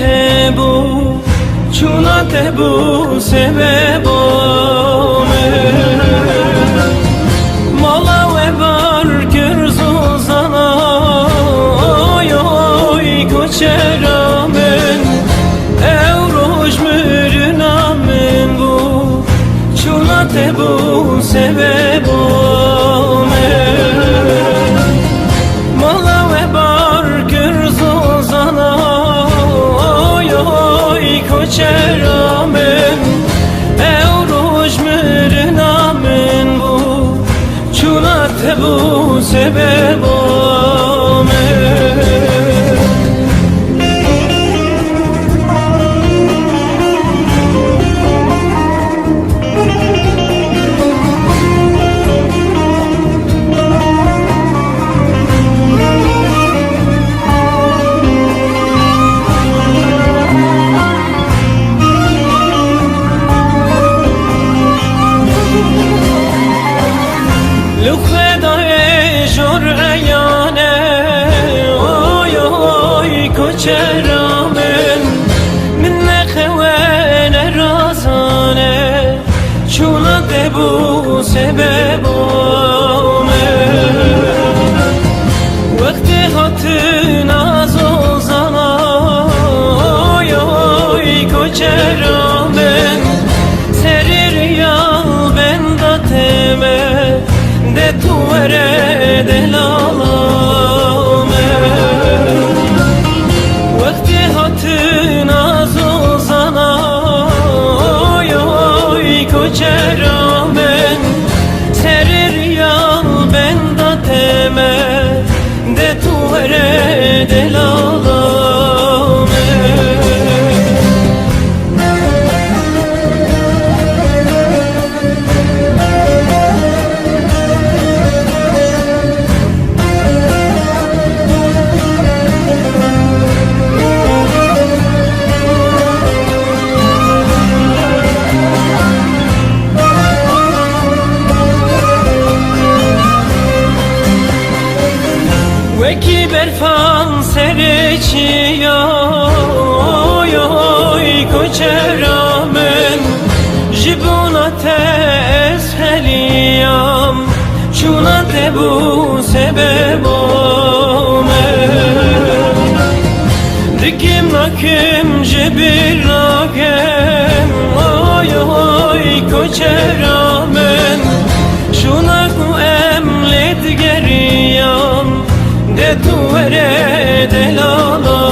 tebu Çuna tebu sebebo Mala ve bar gürzu zana Oy oy koçeramen Evroj mürünamen bu Çuna tebu sebebo Mala ve bar gürzu zana Oy oy koçeramen Evroj mürünamen bu Çuna tebu sebebo Lükheda ejor eyane Oy oy koçeramen Minne khevene razane Çuna debu sebebo Vakti hatın az ozana Oy oy koçeramen Serir yal benda teme De tu ere delalame Vakti hatın az ozana Oy oy koçeramen Serir yal benda teme De tu ere delalame Veki berfan sereçiya Oy oy koçeramen Jibuna te esheliyam Çuna tebu sebebo Dikim nakim cebir nakem Oy oy koçeramen Şuna ku emlet geriyam De tu ere delala